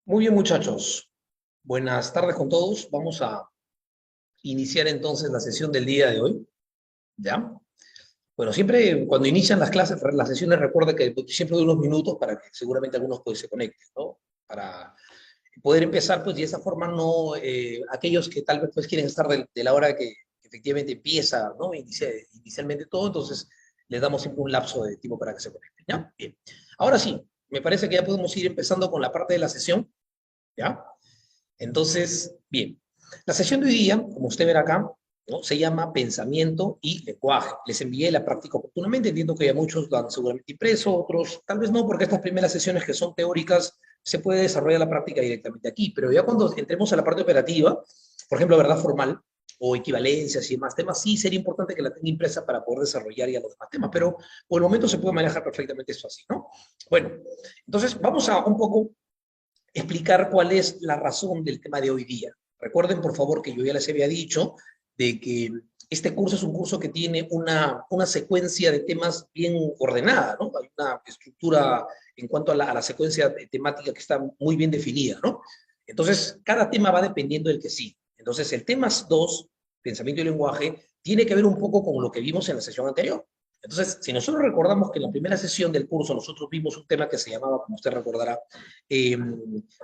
Muy bien, muchachos. Buenas tardes con todos. Vamos a iniciar entonces la sesión del día de hoy. ¿Ya? Bueno, siempre cuando inician las clases, las sesiones, recuerda que siempre doy unos minutos para que seguramente algunos pues se conecten, ¿no? Para poder empezar, pues, y de esa forma no, aquellos que tal vez pues quieren estar de la hora que efectivamente empieza, ¿no? Inicialmente todo, entonces les damos siempre un lapso de tiempo para que se conecten, ¿ya? Bien. Ahora sí, me parece que ya podemos ir empezando con la parte de la sesión, ¿ya? Entonces, bien, la sesión de hoy día, como usted verá acá, ¿no? Se llama Pensamiento y Lenguaje. Les envié la práctica oportunamente, entiendo que ya muchos lo han seguramente impreso, otros tal vez no, porque estas primeras sesiones que son teóricas se puede desarrollar la práctica directamente aquí, pero ya cuando entremos a la parte operativa, por ejemplo, verdad formal o equivalencias y demás temas, sí sería importante que la tenga impresa para poder desarrollar ya los demás temas, pero por el momento se puede manejar perfectamente esto así, ¿no? Bueno, entonces vamos a un poco explicar cuál es la razón del tema de hoy día. Recuerden, por favor, que yo ya les había dicho de que este curso es un curso que tiene una secuencia de temas bien ordenada, ¿no? Hay una estructura en cuanto a la secuencia temática que está muy bien definida, ¿no? Entonces, cada tema va dependiendo del que sí. Entonces, el tema 2, pensamiento y lenguaje, tiene que ver un poco con lo que vimos en la sesión anterior. Entonces, si nosotros recordamos que en la primera sesión del curso nosotros vimos un tema que se llamaba, como usted recordará, eh,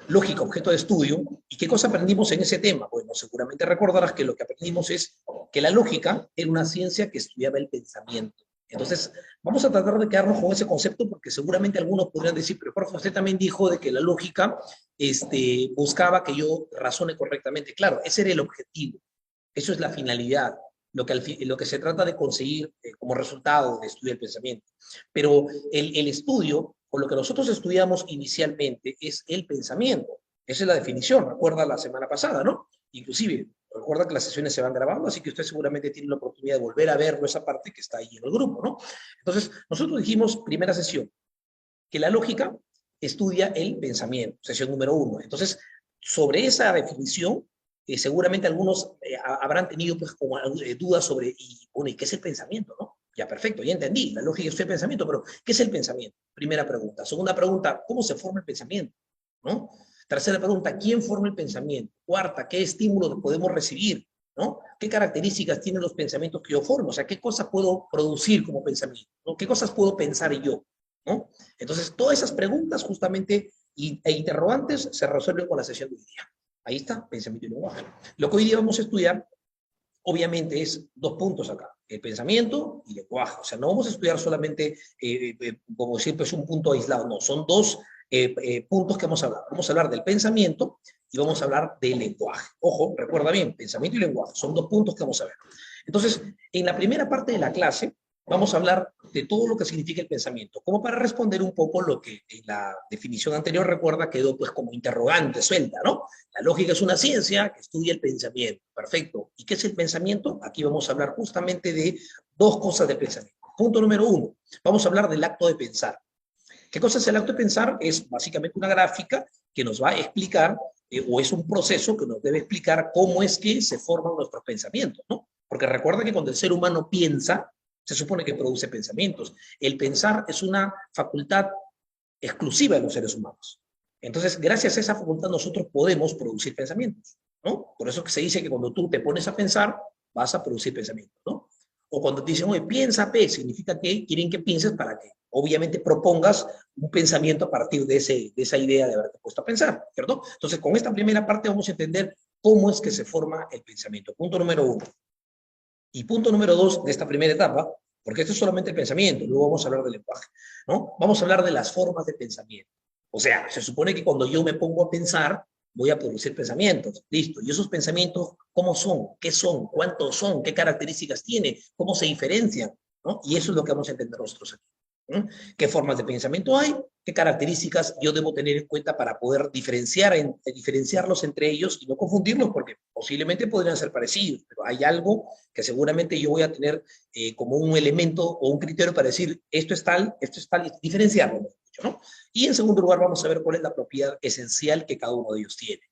lógica, objeto de estudio, ¿y qué cosa aprendimos en ese tema? Bueno, seguramente recordarás que lo que aprendimos es que la lógica era una ciencia que estudiaba el pensamiento. Entonces, vamos a tratar de quedarnos con ese concepto porque seguramente algunos podrían decir, pero profe, usted también dijo de que la lógica buscaba que yo razone correctamente. Claro, ese era el objetivo, eso es la finalidad, lo que se trata de conseguir como resultado de estudiar el pensamiento. Pero el estudio, o lo que nosotros estudiamos inicialmente, es el pensamiento. Esa es la definición, recuerda la semana pasada, ¿no? Inclusive, recuerda que las sesiones se van grabando, así que usted seguramente tiene la oportunidad de volver a ver esa parte que está ahí en el grupo, ¿no? Entonces, nosotros dijimos, primera sesión, que la lógica estudia el pensamiento, sesión número 1. Entonces, sobre esa definición, seguramente algunos habrán tenido pues, como, dudas sobre, bueno, ¿y qué es el pensamiento, no? Ya, perfecto, ya entendí, la lógica es el pensamiento, pero ¿qué es el pensamiento? Primera pregunta. Segunda pregunta, ¿cómo se forma el pensamiento? ¿No? Tercera pregunta, ¿quién forma el pensamiento? Cuarta, ¿qué estímulos podemos recibir? ¿No? ¿Qué características tienen los pensamientos que yo formo? O sea, ¿qué cosas puedo producir como pensamiento? ¿No? ¿Qué cosas puedo pensar yo? ¿No? Entonces, todas esas preguntas justamente e interrogantes se resuelven con la sesión de hoy día. Ahí está, pensamiento y lenguaje. Lo que hoy día vamos a estudiar, obviamente, es dos puntos acá, el pensamiento y lenguaje. O sea, no vamos a estudiar solamente, como siempre, es un punto aislado, no, son dos puntos que vamos a hablar. Vamos a hablar del pensamiento y vamos a hablar del lenguaje. Ojo, recuerda bien, pensamiento y lenguaje, son dos puntos que vamos a ver. Entonces, en la primera parte de la clase, vamos a hablar de todo lo que significa el pensamiento, como para responder un poco lo que en la definición anterior, recuerda, quedó pues como interrogante suelta, ¿no? La lógica es una ciencia que estudia el pensamiento. Perfecto. ¿Y qué es el pensamiento? Aquí vamos a hablar justamente de dos cosas del pensamiento. Punto número 1. Vamos a hablar del acto de pensar. ¿Qué cosa es el acto de pensar? Es básicamente una gráfica que nos va a explicar, o es un proceso que nos debe explicar cómo es que se forman nuestros pensamientos, ¿no? Porque recuerda que cuando el ser humano piensa, se supone que produce pensamientos. El pensar es una facultad exclusiva de los seres humanos. Entonces, gracias a esa facultad nosotros podemos producir pensamientos, ¿no? Por eso que se dice que cuando tú te pones a pensar, vas a producir pensamientos, ¿no? O cuando te dicen, oye, piensa P, significa que quieren que pienses para que obviamente propongas un pensamiento a partir de esa idea de haberte puesto a pensar, ¿cierto? Entonces, con esta primera parte vamos a entender cómo es que se forma el pensamiento. Punto número 1. Y punto número 2 de esta primera etapa, porque esto es solamente el pensamiento, luego vamos a hablar del lenguaje, ¿no? Vamos a hablar de las formas de pensamiento. O sea, se supone que cuando yo me pongo a pensar, voy a producir pensamientos, listo. ¿Y esos pensamientos cómo son? ¿Qué son? ¿Cuántos son? ¿Qué características tiene? ¿Cómo se diferencian? ¿No? Y eso es lo que vamos a entender nosotros aquí. ¿No? ¿Qué formas de pensamiento hay? ¿Qué características yo debo tener en cuenta para poder diferenciarlos entre ellos y no confundirlos? Porque posiblemente podrían ser parecidos, pero hay algo que seguramente yo voy a tener como un elemento o un criterio para decir esto es tal, y diferenciarlo, ¿no? Y en segundo lugar vamos a ver cuál es la propiedad esencial que cada uno de ellos tiene.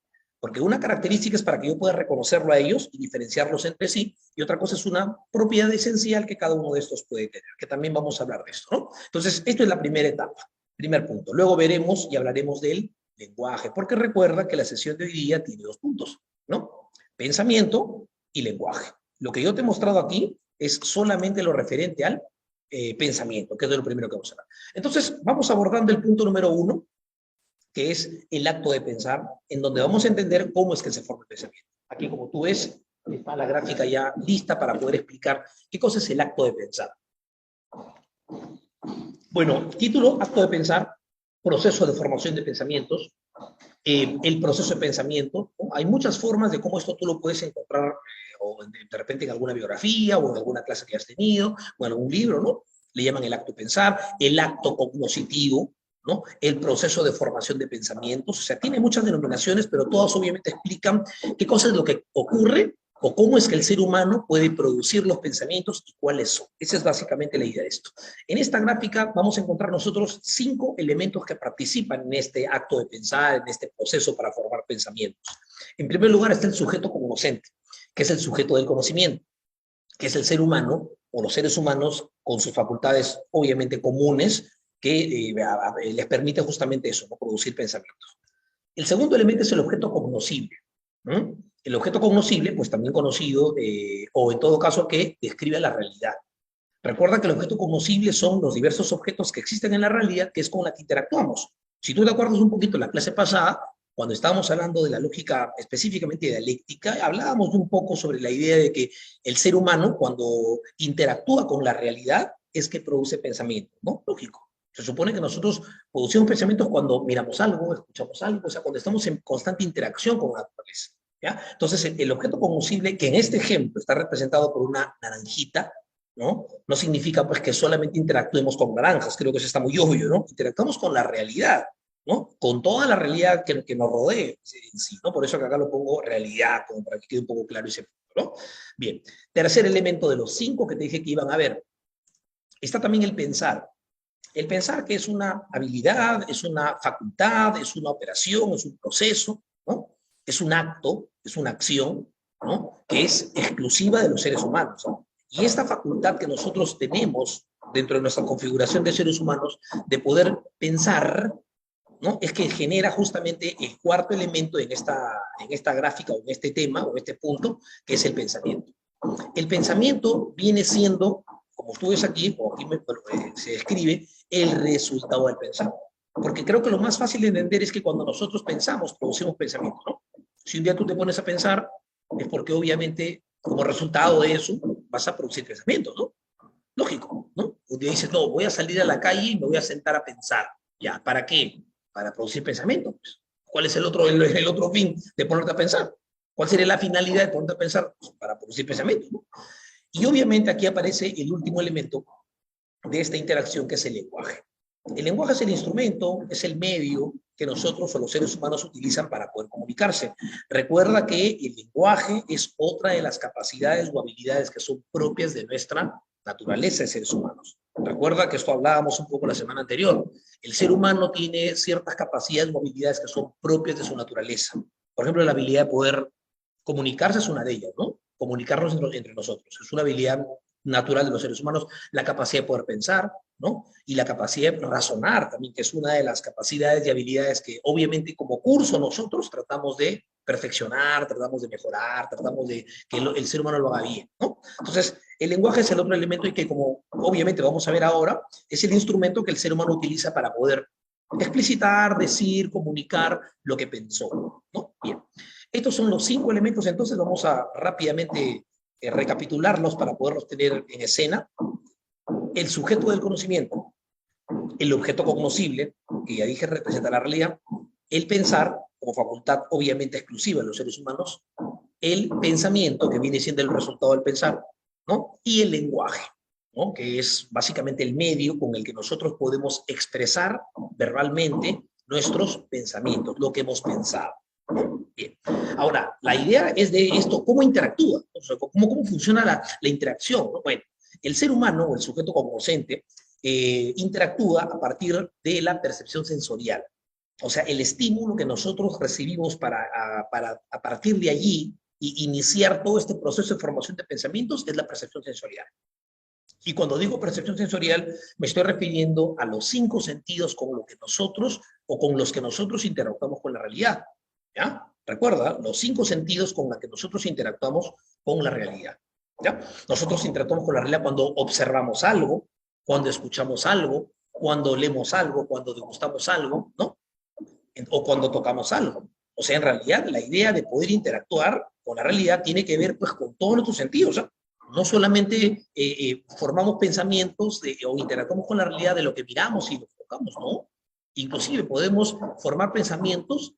Porque una característica es para que yo pueda reconocerlo a ellos y diferenciarlos entre sí, y otra cosa es una propiedad esencial que cada uno de estos puede tener, que también vamos a hablar de esto, ¿no? Entonces, esto es la primera etapa, primer punto. Luego veremos y hablaremos del lenguaje, porque recuerda que la sesión de hoy día tiene 2 puntos, ¿no? Pensamiento y lenguaje. Lo que yo te he mostrado aquí es solamente lo referente al pensamiento, que es de lo primero que vamos a hablar. Entonces, vamos abordando el punto número 1, que es el acto de pensar, en donde vamos a entender cómo es que se forma el pensamiento. Aquí, como tú ves, está la gráfica ya lista para poder explicar qué cosa es el acto de pensar. Bueno, título, acto de pensar, proceso de formación de pensamientos, el proceso de pensamiento, ¿no? Hay muchas formas de cómo esto tú lo puedes encontrar, o de repente en alguna biografía, o en alguna clase que has tenido, o en algún libro, ¿no? Le llaman el acto de pensar, el acto cognoscitivo, ¿no? El proceso de formación de pensamientos, o sea, tiene muchas denominaciones, pero todas obviamente explican qué cosa es lo que ocurre o cómo es que el ser humano puede producir los pensamientos y cuáles son. Esa es básicamente la idea de esto. En esta gráfica vamos a encontrar nosotros 5 elementos que participan en este acto de pensar, en este proceso para formar pensamientos. En primer lugar está el sujeto cognoscente, que es el sujeto del conocimiento, que es el ser humano o los seres humanos con sus facultades obviamente comunes que les permite justamente eso, ¿no? Producir pensamientos. El segundo elemento es el objeto cognoscible. ¿Mm? El objeto cognoscible, pues también conocido, o en todo caso que describe la realidad. Recuerda que el objeto cognoscible son los diversos objetos que existen en la realidad, que es con la que interactuamos. Si tú te acuerdas un poquito en la clase pasada, cuando estábamos hablando de la lógica específicamente dialéctica, hablábamos un poco sobre la idea de que el ser humano, cuando interactúa con la realidad, es que produce pensamiento, ¿no? Lógico. Se supone que nosotros producimos pensamientos cuando miramos algo, escuchamos algo, o sea, cuando estamos en constante interacción con la naturaleza. ¿Ya? Entonces, el objeto cognoscible, que en este ejemplo está representado por una naranjita, ¿no? No significa pues que solamente interactuemos con naranjas, creo que eso está muy obvio, ¿no? Interactuamos con la realidad, ¿no? Con toda la realidad que nos rodee en sí, ¿no? Por eso que acá lo pongo realidad, como para que quede un poco claro ese punto, ¿no? Bien, tercer elemento de los 5 que te dije que iban a ver, está también el pensar. El pensar que es una habilidad, es una facultad, es una operación, es un proceso, ¿no? Es un acto, es una acción, ¿no? Que es exclusiva de los seres humanos, ¿no? Y esta facultad que nosotros tenemos dentro de nuestra configuración de seres humanos de poder pensar, ¿no? Es que genera justamente el cuarto elemento en esta gráfica o en este tema o en este punto, que es el pensamiento. El pensamiento viene siendo, como tú ves aquí, o aquí se describe, el resultado del pensar. Porque creo que lo más fácil de entender es que cuando nosotros pensamos, producimos pensamiento, ¿no? Si un día tú te pones a pensar, es porque obviamente como resultado de eso vas a producir pensamiento, ¿no? Lógico, ¿no? Un día dices, no, voy a salir a la calle y me voy a sentar a pensar. ¿Ya? ¿Para qué? Para producir pensamiento. Pues. ¿Cuál es el otro fin de ponerte a pensar? ¿Cuál sería la finalidad de ponerte a pensar? Pues para producir pensamiento, ¿no? Y obviamente aquí aparece el último elemento de esta interacción que es el lenguaje. El lenguaje es el instrumento, es el medio que nosotros o los seres humanos utilizan para poder comunicarse. Recuerda que el lenguaje es otra de las capacidades o habilidades que son propias de nuestra naturaleza de seres humanos. Recuerda que esto hablábamos un poco la semana anterior. El ser humano tiene ciertas capacidades o habilidades que son propias de su naturaleza. Por ejemplo, la habilidad de poder comunicarse es una de ellas, ¿no? Comunicarnos entre nosotros. Es una habilidad natural de los seres humanos, la capacidad de poder pensar, ¿no? Y la capacidad de razonar también, que es una de las capacidades y habilidades que obviamente como curso nosotros tratamos de perfeccionar, tratamos de mejorar, tratamos de que el ser humano lo haga bien, ¿no? Entonces, el lenguaje es el otro elemento y que como obviamente vamos a ver ahora, es el instrumento que el ser humano utiliza para poder explicitar, decir, comunicar lo que pensó, ¿no? Bien. Estos son los 5 elementos, entonces vamos a rápidamente recapitularlos para poderlos tener en escena. El sujeto del conocimiento, el objeto cognoscible, que ya dije representa la realidad, el pensar, como facultad obviamente exclusiva de los seres humanos, el pensamiento, que viene siendo el resultado del pensar, ¿no? Y el lenguaje, ¿no? Que es básicamente el medio con el que nosotros podemos expresar verbalmente nuestros pensamientos, lo que hemos pensado. Bien. Ahora, la idea es de esto, ¿cómo interactúa? O sea, ¿cómo funciona la interacción? ¿No? Bueno, el ser humano o el sujeto cognoscente interactúa a partir de la percepción sensorial. O sea, el estímulo que nosotros recibimos para a partir de allí y iniciar todo este proceso de formación de pensamientos es la percepción sensorial. Y cuando digo percepción sensorial, me estoy refiriendo a los 5 sentidos con lo que nosotros o con los que nosotros interactuamos con la realidad. ¿Ya? Recuerda, los 5 sentidos con los que nosotros interactuamos con la realidad. ¿Ya? Nosotros interactuamos con la realidad cuando observamos algo, cuando escuchamos algo, cuando leemos algo, cuando degustamos algo, ¿no? O cuando tocamos algo. O sea, en realidad, la idea de poder interactuar con la realidad tiene que ver pues con todos nuestros sentidos, ¿eh? No solamente formamos pensamientos o interactuamos con la realidad de lo que miramos y lo tocamos, ¿no? Inclusive podemos formar pensamientos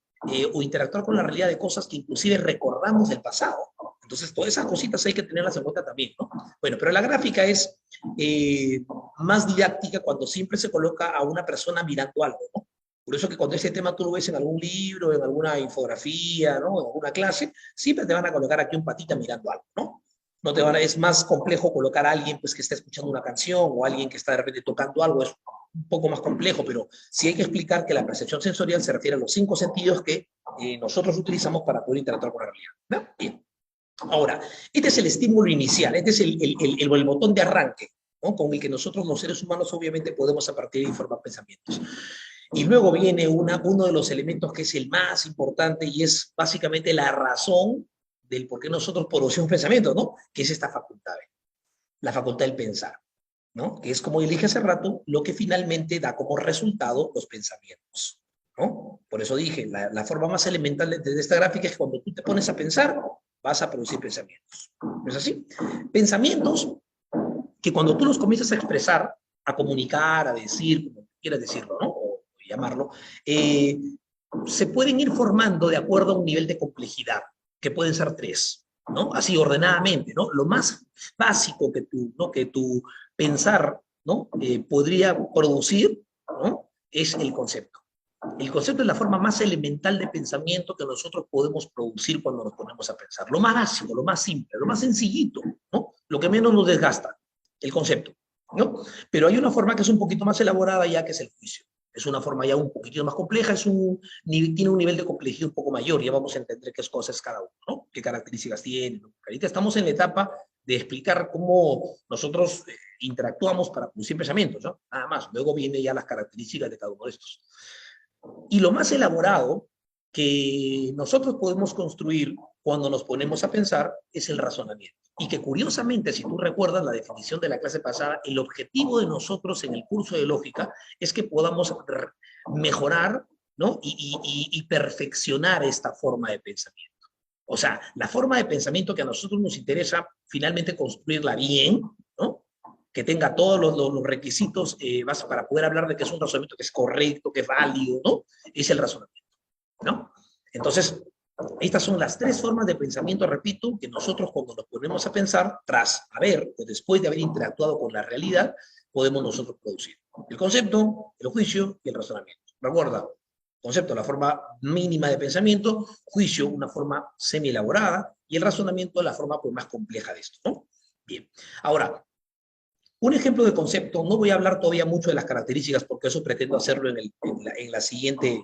o interactuar con la realidad de cosas que inclusive recordamos del pasado. Entonces, todas esas cositas hay que tenerlas en cuenta también, ¿no? Bueno, pero la gráfica es más didáctica cuando siempre se coloca a una persona mirando algo, ¿no? Por eso que cuando ese tema tú lo ves en algún libro, en alguna infografía, ¿no? En alguna clase, siempre te van a colocar aquí un patita mirando algo, ¿no? No te van a, es más complejo colocar a alguien pues, que está escuchando una canción o alguien que está de repente tocando algo, es un poco más complejo, pero sí hay que explicar que la percepción sensorial se refiere a los 5 sentidos que nosotros utilizamos para poder interactuar con la realidad, ¿no? Bien. Ahora, este es el estímulo inicial, este es el botón de arranque, ¿no? Con el que nosotros los seres humanos obviamente podemos a partir de formar pensamientos. Y luego viene uno de los elementos que es el más importante y es básicamente la razón del por qué nosotros producimos pensamientos, ¿no? Que es esta facultad, la facultad del pensar, ¿no? Que es, como dije hace rato, lo que finalmente da como resultado los pensamientos, ¿no? Por eso dije, la forma más elemental de esta gráfica es que cuando tú te pones a pensar, vas a producir pensamientos. ¿No es así? Pensamientos que cuando tú los comienzas a expresar, a comunicar, a decir, como quieras decirlo, ¿no? O llamarlo, se pueden ir formando de acuerdo a un nivel de complejidad, que pueden ser 3, ¿no? Así ordenadamente, ¿no? Lo más básico que tu pensar, ¿no? Podría producir, ¿no? Es el concepto. El concepto es la forma más elemental de pensamiento que nosotros podemos producir cuando nos ponemos a pensar. Lo más básico, lo más simple, lo más sencillito, ¿no? Lo que menos nos desgasta, el concepto, ¿no? Pero hay una forma que es un poquito más elaborada ya, que es el juicio. Es una forma ya un poquitito más compleja, tiene un nivel de complejidad un poco mayor, ya vamos a entender qué cosas cada uno, ¿no? Qué características tiene, ¿no? Ahorita estamos en la etapa de explicar cómo nosotros interactuamos para producir pensamientos, ¿no? Nada más. Luego vienen ya las características de cada uno de estos. Y lo más elaborado que nosotros podemos construir cuando nos ponemos a pensar es el razonamiento. Y que curiosamente, si tú recuerdas la definición de la clase pasada, el objetivo de nosotros en el curso de lógica es que podamos mejorar, ¿no? y perfeccionar esta forma de pensamiento. O sea, la forma de pensamiento que a nosotros nos interesa finalmente construirla bien, ¿no? Que tenga todos los requisitos para poder hablar de que es un razonamiento que es correcto, que es válido, ¿no? Es el razonamiento, ¿no? Entonces, estas son las 3 formas de pensamiento, repito, que nosotros cuando nos ponemos a pensar, tras haber o después de haber interactuado con la realidad, podemos nosotros producir. El concepto, el juicio y el razonamiento. Recuerda, concepto, la forma mínima de pensamiento, juicio, una forma semi-elaborada, y el razonamiento, la forma pues, más compleja de esto, ¿no? Bien. Ahora, un ejemplo de concepto, no voy a hablar todavía mucho de las características porque eso pretendo hacerlo en la siguiente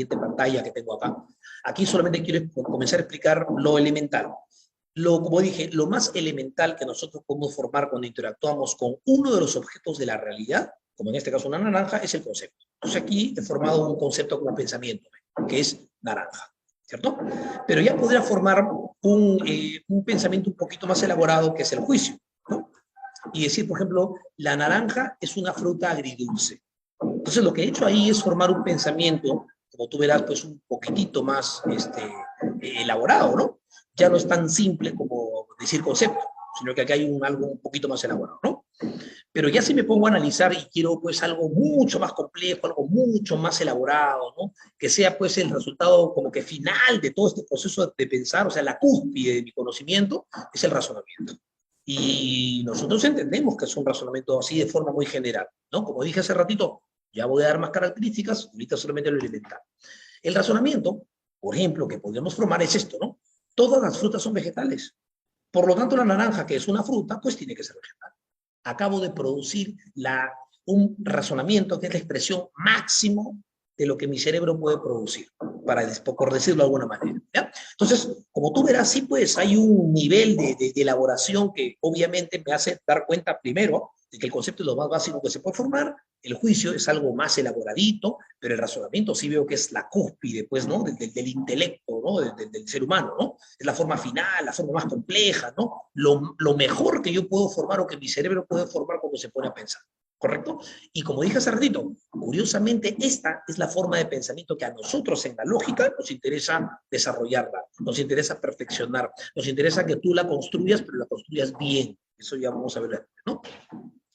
pantalla que tengo acá. Aquí solamente quiero comenzar a explicar lo elemental. Como dije, lo más elemental que nosotros podemos formar cuando interactuamos con uno de los objetos de la realidad, como en este caso una naranja, es el concepto. Entonces aquí he formado un concepto como pensamiento, que es naranja, ¿cierto? Pero ya podría formar un pensamiento un poquito más elaborado, que es el juicio, ¿no? Y decir, por ejemplo, la naranja es una fruta agridulce. Entonces, lo que he hecho ahí es formar un pensamiento, como tú verás, pues un poquitito más elaborado, ¿no? Ya no es tan simple como decir concepto, sino que aquí hay algo un poquito más elaborado, ¿no? Pero ya si me pongo a analizar y quiero pues algo mucho más complejo, algo mucho más elaborado, ¿no? Que sea pues el resultado como que final de todo este proceso de pensar, o sea, la cúspide de mi conocimiento, es el razonamiento. Y nosotros entendemos que es un razonamiento así de forma muy general, ¿no? Como dije hace ratito, ya voy a dar más características, ahorita solamente lo elemental. El razonamiento, por ejemplo, que podríamos formar es esto, ¿no? Todas las frutas son vegetales. Por lo tanto, la naranja, que es una fruta, pues tiene que ser vegetal. Acabo de producir un razonamiento que es la expresión máximo de lo que mi cerebro puede producir, por decirlo de alguna manera, ¿ya? Entonces, como tú verás, sí, pues hay un nivel de elaboración que obviamente me hace dar cuenta primero de que el concepto es lo más básico que se puede formar, el juicio es algo más elaboradito, pero el razonamiento sí veo que es la cúspide, pues, ¿no? Del intelecto, ¿no? Del ser humano, ¿no? Es la forma final, la forma más compleja, ¿no? Lo mejor que yo puedo formar o que mi cerebro puede formar cuando se pone a pensar, ¿correcto? Y como dije hace ratito, curiosamente, esta es la forma de pensamiento que a nosotros en la lógica nos interesa desarrollarla, nos interesa perfeccionar, nos interesa que tú la construyas, pero la construyas bien. Eso ya vamos a ver, ¿no?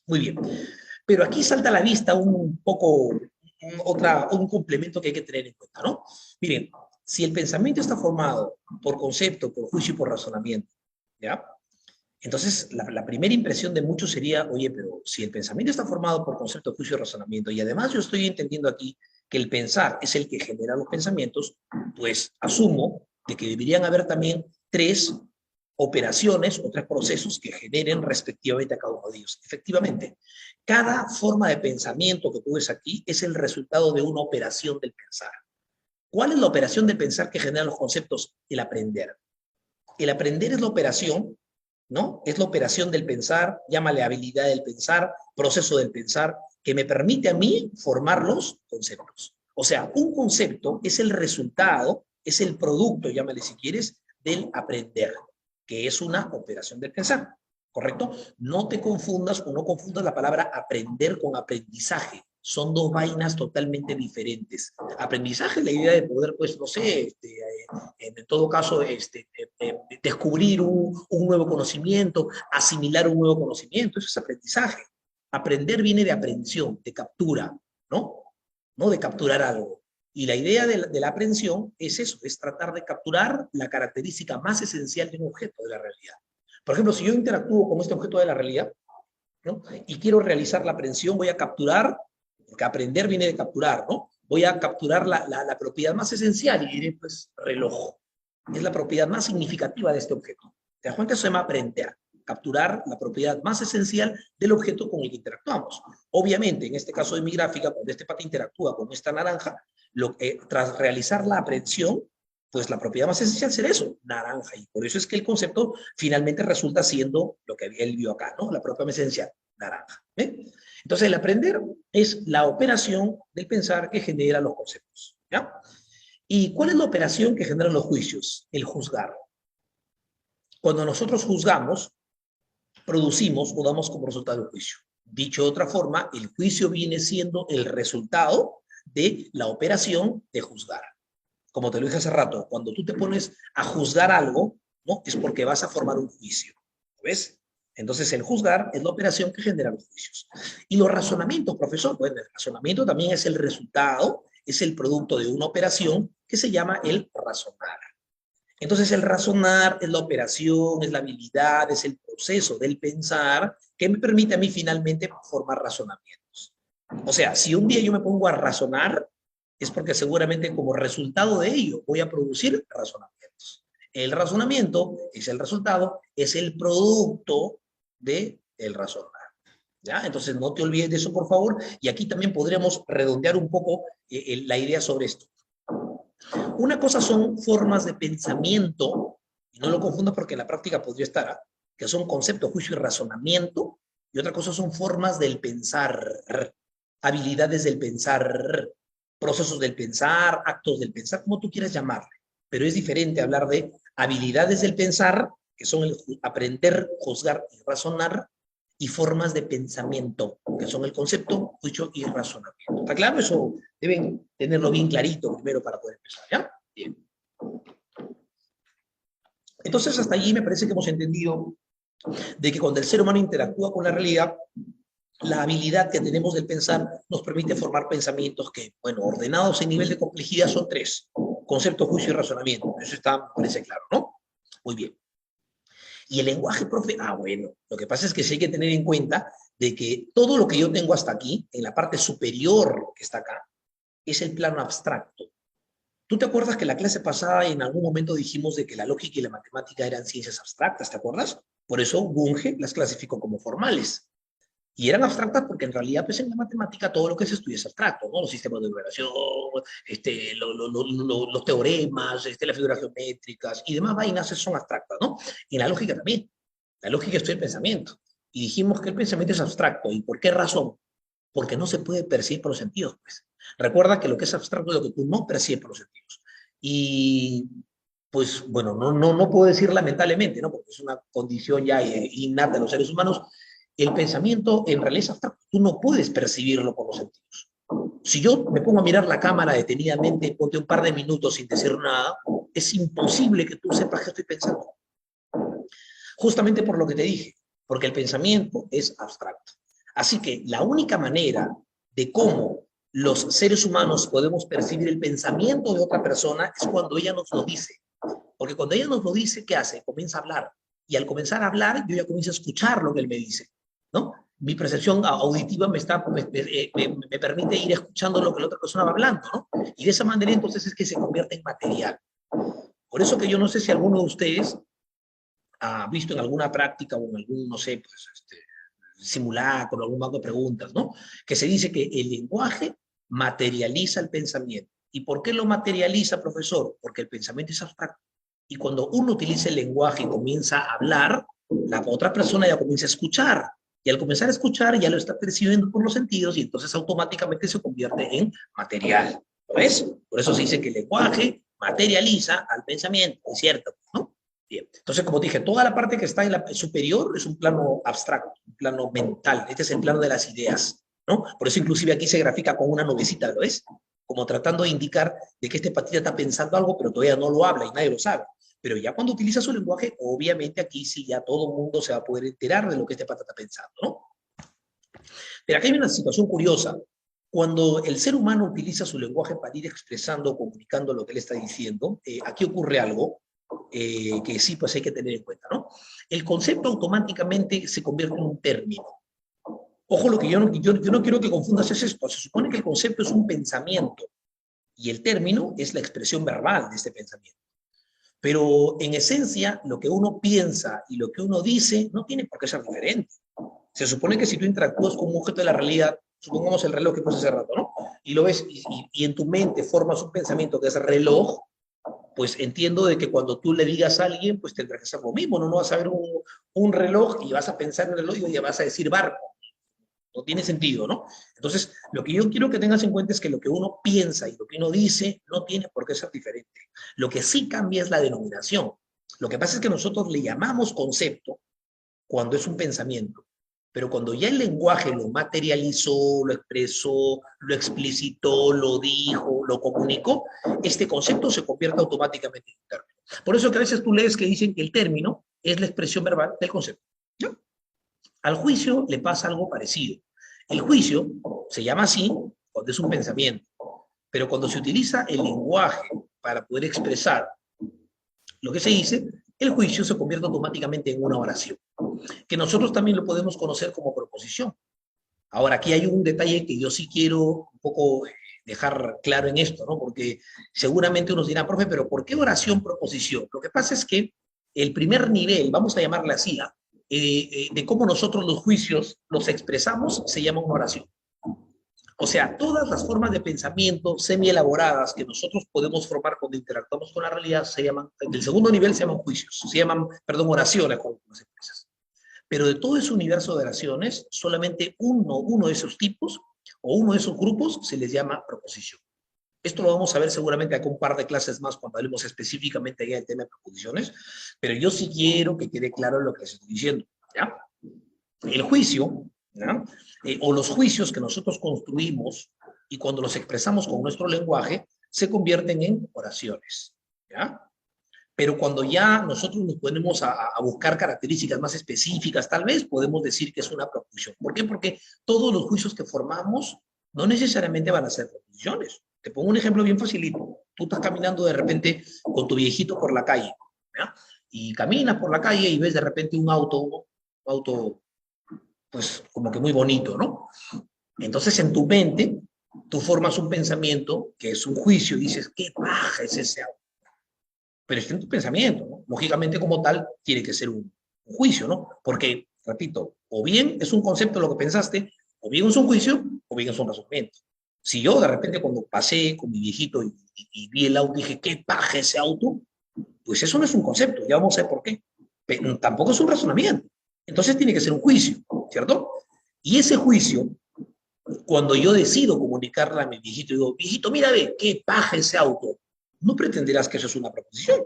Muy bien. Pero aquí salta a la vista un poco un complemento que hay que tener en cuenta, ¿no? Miren, si el pensamiento está formado por concepto, por juicio y por razonamiento, ¿ya? Entonces, la primera impresión de muchos sería, oye, pero si el pensamiento está formado por concepto, juicio y razonamiento, y además yo estoy entendiendo aquí que el pensar es el que genera los pensamientos, pues asumo de que deberían haber también tres operaciones o tres procesos que generen respectivamente a cada uno de ellos. Efectivamente, cada forma de pensamiento que tú ves aquí es el resultado de una operación del pensar. ¿Cuál es la operación de pensar que genera los conceptos? El aprender. El aprender es la operación, ¿no? Es la operación del pensar, llámale habilidad del pensar, proceso del pensar, que me permite a mí formar los conceptos. O sea, un concepto es el resultado, es el producto, llámale si quieres, del aprender, que es una operación del pensar, ¿correcto? No te confundas o no confundas la palabra aprender con aprendizaje. Son dos vainas totalmente diferentes. Aprendizaje es la idea de poder, pues, no sé, en todo caso, descubrir un nuevo conocimiento, asimilar un nuevo conocimiento, eso es aprendizaje. Aprender viene de aprehensión, de captura, ¿no? ¿No? De capturar algo. Y la idea de la aprehensión es eso, es tratar de capturar la característica más esencial de un objeto de la realidad. Por ejemplo, si yo interactúo con este objeto de la realidad, ¿no? Y quiero realizar la aprehensión, voy a capturar, porque aprender viene de capturar, ¿no? Voy a capturar la propiedad más esencial y diré, pues, reloj. Es la propiedad más significativa de este objeto. ¿Te das cuenta? Eso se llama aprender. Capturar la propiedad más esencial del objeto con el que interactuamos. Obviamente, en este caso de mi gráfica, cuando este pata interactúa con esta naranja, tras realizar la aprehensión, pues la propiedad más esencial será eso, naranja. Y por eso es que el concepto finalmente resulta siendo lo que él vio acá, ¿no? La propiedad más esencial, naranja. ¿Eh? Entonces, el aprender es la operación del pensar que genera los conceptos. ¿Ya? ¿Y cuál es la operación que generan los juicios? El juzgar. Cuando nosotros juzgamos, producimos o damos como resultado el juicio. Dicho de otra forma, el juicio viene siendo el resultado de la operación de juzgar. Como te lo dije hace rato, cuando tú te pones a juzgar algo, ¿no? Es porque vas a formar un juicio. ¿Ves? Entonces, el juzgar es la operación que genera los juicios. Y los razonamientos, profesor, bueno, el razonamiento también es el resultado, es el producto de una operación que se llama el razonar. Entonces, el razonar es la operación, es la habilidad, es el proceso del pensar que me permite a mí finalmente formar razonamientos. O sea, si un día yo me pongo a razonar, es porque seguramente como resultado de ello voy a producir razonamientos. El razonamiento es el resultado, es el producto del razonar. ¿Ya? Entonces, no te olvides de eso, por favor. Y aquí también podríamos redondear un poco la idea sobre esto. Una cosa son formas de pensamiento, y no lo confundas porque en la práctica podría estar, ¿eh? Que son concepto, juicio y razonamiento, y otra cosa son formas del pensar, habilidades del pensar, procesos del pensar, actos del pensar, como tú quieras llamarle. Pero es diferente hablar de habilidades del pensar, que son el aprender, juzgar y razonar, y formas de pensamiento, que son el concepto, juicio y razonamiento. ¿Está claro? Eso deben tenerlo bien clarito primero para poder empezar, ¿ya? Bien. Entonces, hasta allí me parece que hemos entendido de que cuando el ser humano interactúa con la realidad, la habilidad que tenemos del pensar nos permite formar pensamientos que, bueno, ordenados en nivel de complejidad son tres: concepto, juicio y razonamiento. Eso está, me parece claro, ¿no? Muy bien. Y el lenguaje, profe, bueno, lo que pasa es que sí hay que tener en cuenta de que todo lo que yo tengo hasta aquí, en la parte superior que está acá, es el plano abstracto. ¿Tú te acuerdas que en la clase pasada en algún momento dijimos de que la lógica y la matemática eran ciencias abstractas? ¿Te acuerdas? Por eso Bunge las clasificó como formales. Y eran abstractas porque en realidad, pues en la matemática todo lo que se estudia es abstracto, ¿no? Los sistemas de operación, los teoremas, las figuras geométricas y demás vainas son abstractas, ¿no? Y la lógica también. La lógica estudia el pensamiento. Y dijimos que el pensamiento es abstracto. ¿Y por qué razón? Porque no se puede percibir por los sentidos, pues. Recuerda que lo que es abstracto es lo que tú no percibes por los sentidos. Y, pues, bueno, no puedo decir lamentablemente, ¿no? Porque es una condición ya innata de los seres humanos. El pensamiento en realidad es abstracto. Tú no puedes percibirlo por los sentidos. Si yo me pongo a mirar la cámara detenidamente, ponte un par de minutos sin decir nada, es imposible que tú sepas qué estoy pensando. Justamente por lo que te dije, porque el pensamiento es abstracto. Así que la única manera de cómo los seres humanos podemos percibir el pensamiento de otra persona es cuando ella nos lo dice. Porque cuando ella nos lo dice, ¿qué hace? Comienza a hablar. Y al comenzar a hablar, yo ya comienzo a escuchar lo que él me dice, ¿no? Mi percepción auditiva me permite ir escuchando lo que la otra persona va hablando, ¿no? Y de esa manera entonces es que se convierte en material. Por eso que yo no sé si alguno de ustedes ha visto en alguna práctica o en algún, no sé, pues, simulacro, algún banco de preguntas, ¿no? Que se dice que el lenguaje materializa el pensamiento. ¿Y por qué lo materializa, profesor? Porque el pensamiento es abstracto. Y cuando uno utiliza el lenguaje y comienza a hablar, la otra persona ya comienza a escuchar. Y al comenzar a escuchar ya lo está percibiendo por los sentidos y entonces automáticamente se convierte en material. ¿Lo ves? Por eso se dice que el lenguaje materializa al pensamiento, es cierto, ¿no? Bien. Entonces, como dije, toda la parte que está en la superior es un plano abstracto, un plano mental. Este es el plano de las ideas, ¿no? Por eso inclusive aquí se grafica con una nubecita, ¿lo ves? Como tratando de indicar de que este patita está pensando algo, pero todavía no lo habla y nadie lo sabe. Pero ya cuando utiliza su lenguaje, obviamente aquí sí ya todo el mundo se va a poder enterar de lo que este pata está pensando, ¿no? Pero aquí hay una situación curiosa. Cuando el ser humano utiliza su lenguaje para ir expresando, comunicando lo que él está diciendo, aquí ocurre algo que sí, pues hay que tener en cuenta, ¿no? El concepto automáticamente se convierte en un término. Ojo, lo que yo no quiero que confundas es esto. Se supone que el concepto es un pensamiento y el término es la expresión verbal de este pensamiento. Pero en esencia, lo que uno piensa y lo que uno dice no tiene por qué ser diferente. Se supone que si tú interactúas con un objeto de la realidad, supongamos el reloj que puse hace rato, ¿no? Y lo ves y en tu mente formas un pensamiento que es reloj, pues entiendo de que cuando tú le digas a alguien, pues tendrás que hacer lo mismo, ¿no? No vas a ver un reloj y vas a pensar en el reloj y ya vas a decir barco. No tiene sentido, ¿no? Entonces, lo que yo quiero que tengas en cuenta es que lo que uno piensa y lo que uno dice no tiene por qué ser diferente. Lo que sí cambia es la denominación. Lo que pasa es que nosotros le llamamos concepto cuando es un pensamiento, pero cuando ya el lenguaje lo materializó, lo expresó, lo explicitó, lo dijo, lo comunicó, este concepto se convierte automáticamente en un término. Por eso que a veces tú lees que dicen que el término es la expresión verbal del concepto. ¿No? Al juicio le pasa algo parecido. El juicio se llama así cuando es un pensamiento, pero cuando se utiliza el lenguaje para poder expresar lo que se dice, el juicio se convierte automáticamente en una oración, que nosotros también lo podemos conocer como proposición. Ahora, aquí hay un detalle que yo sí quiero un poco dejar claro en esto, ¿no? Porque seguramente unos dirán, profe, pero ¿por qué oración proposición? Lo que pasa es que el primer nivel, vamos a llamarle así, de cómo nosotros los juicios los expresamos, se llama una oración. O sea, todas las formas de pensamiento semi-elaboradas que nosotros podemos formar cuando interactuamos con la realidad se llaman, del segundo nivel se llaman juicios, se llaman, perdón, oraciones con las empresas. Pero de todo ese universo de oraciones, solamente uno de esos tipos o uno de esos grupos se les llama proposición. Esto lo vamos a ver seguramente acá un par de clases más cuando hablemos específicamente ya del tema de proposiciones, pero yo sí quiero que quede claro lo que les estoy diciendo. ¿Ya? El juicio, ¿ya? O los juicios que nosotros construimos y cuando los expresamos con nuestro lenguaje, se convierten en oraciones. ¿Ya? Pero cuando ya nosotros nos ponemos a buscar características más específicas, tal vez podemos decir que es una proposición. ¿Por qué? Porque todos los juicios que formamos no necesariamente van a ser proposiciones. Te pongo un ejemplo bien facilito. Tú estás caminando de repente con tu viejito por la calle, ¿ya? Y caminas por la calle y ves de repente un auto, pues como que muy bonito, ¿no? Entonces en tu mente, tú formas un pensamiento que es un juicio y dices, ¿qué paja es ese auto? Pero está en tu pensamiento, ¿no? Lógicamente como tal tiene que ser un juicio, ¿no? Porque repito, o bien es un concepto lo que pensaste, o bien es un juicio, o bien es un razonamiento. Si yo de repente cuando pasé con mi viejito y vi el auto, dije, ¿qué paja ese auto? Pues eso no es un concepto, ya vamos a ver por qué. Pero tampoco es un razonamiento. Entonces tiene que ser un juicio, ¿cierto? Y ese juicio, cuando yo decido comunicarle a mi viejito, digo, viejito, mira, ve, qué paja ese auto, no pretenderás que eso es una proposición.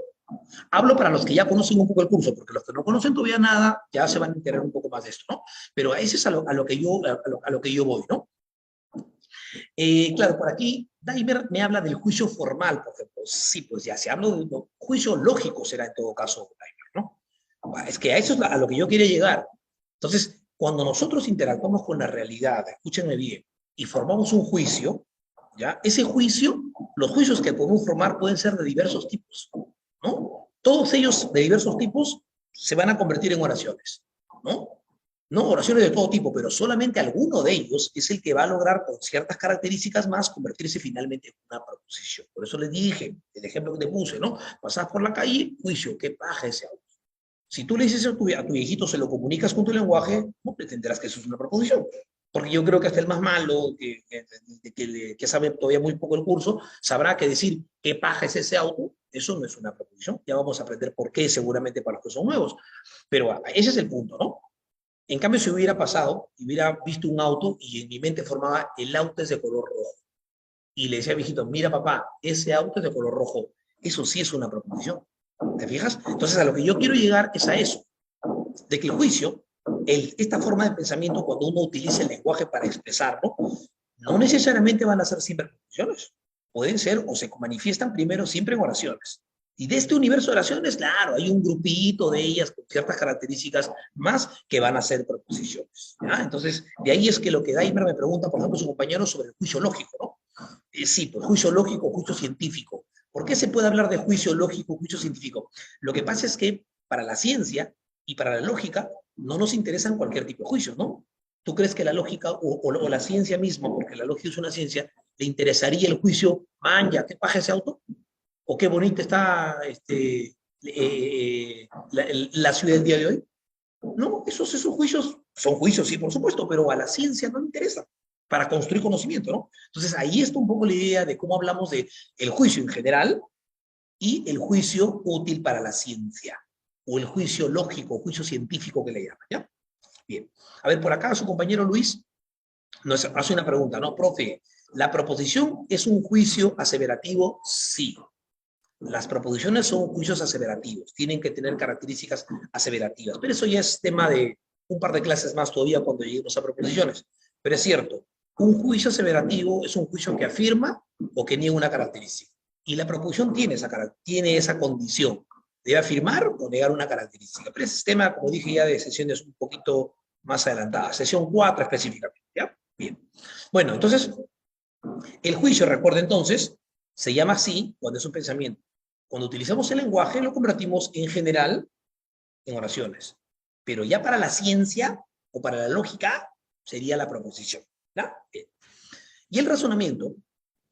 Hablo para los que ya conocen un poco el curso, porque los que no conocen todavía nada, ya se van a enterar un poco más de esto, ¿no? Pero ese es a lo que yo voy, ¿no? Claro, por aquí Daimer me habla del juicio formal, por ejemplo. Sí, pues ya se habla de no, juicio lógico será en todo caso Daimer, ¿no? Es que a eso es a lo que yo quería llegar. Entonces, cuando nosotros interactuamos con la realidad, escúchenme bien, y formamos un juicio, ¿ya? Ese juicio, los juicios que podemos formar pueden ser de diversos tipos, ¿no? Todos ellos de diversos tipos se van a convertir en oraciones, ¿no? No, oraciones de todo tipo, pero solamente alguno de ellos es el que va a lograr con ciertas características más convertirse finalmente en una proposición. Por eso les dije, el ejemplo que te puse, ¿no? Pasás por la calle, juicio, qué paja ese auto. Si tú le dices a tu viejito, se lo comunicas con tu lenguaje, no pretenderás que eso es una proposición. Porque yo creo que hasta el más malo, que sabe todavía muy poco el curso, sabrá que decir qué paja es ese auto, eso no es una proposición. Ya vamos a aprender por qué seguramente para los que son nuevos. Pero ese es el punto, ¿no? En cambio, si hubiera pasado y hubiera visto un auto y en mi mente formaba el auto es de color rojo y le decía al viejito, mira papá, ese auto es de color rojo, eso sí es una proposición. ¿Te fijas? Entonces a lo que yo quiero llegar es a eso, de que el juicio, esta forma de pensamiento cuando uno utiliza el lenguaje para expresarlo, no necesariamente van a ser siempre proposiciones. Pueden ser o se manifiestan primero siempre en oraciones. Y de este universo de oraciones, claro, hay un grupito de ellas con ciertas características más que van a ser proposiciones. ¿Ya? Entonces, de ahí es que lo que Daimer me pregunta, por ejemplo, su compañero sobre el juicio lógico, ¿no? Sí, pues juicio lógico, juicio científico. ¿Por qué se puede hablar de juicio lógico, juicio científico? Lo que pasa es que para la ciencia y para la lógica no nos interesan cualquier tipo de juicios, ¿no? ¿Tú crees que la lógica o la ciencia misma, porque la lógica es una ciencia, le interesaría el juicio, man, ya, qué paja ese auto? ¿O qué bonita está la ciudad del día de hoy? No, esos juicios son juicios, sí, por supuesto, pero a la ciencia no le interesa para construir conocimiento, ¿no? Entonces ahí está un poco la idea de cómo hablamos de el juicio en general y el juicio útil para la ciencia, o el juicio lógico, juicio científico que le llaman, ¿ya? Bien. A ver, por acá su compañero Luis nos hace una pregunta, ¿no? Profe, ¿la proposición es un juicio aseverativo? Sí. Las proposiciones son juicios aseverativos, tienen que tener características aseverativas, pero eso ya es tema de un par de clases más todavía cuando lleguemos a proposiciones. Pero es cierto, un juicio aseverativo es un juicio que afirma o que niega una característica. Y la proposición tiene esa condición, debe afirmar o negar una característica. Pero ese es tema, como dije ya, de sesiones un poquito más adelantadas, sesión 4 específicamente, ¿ya? Bien. Bueno, entonces, el juicio, recuerda entonces, se llama así cuando es un pensamiento. Cuando utilizamos el lenguaje, lo convertimos en general en oraciones. Pero ya para la ciencia o para la lógica, sería la proposición. ¿Ya? Bien. Y el razonamiento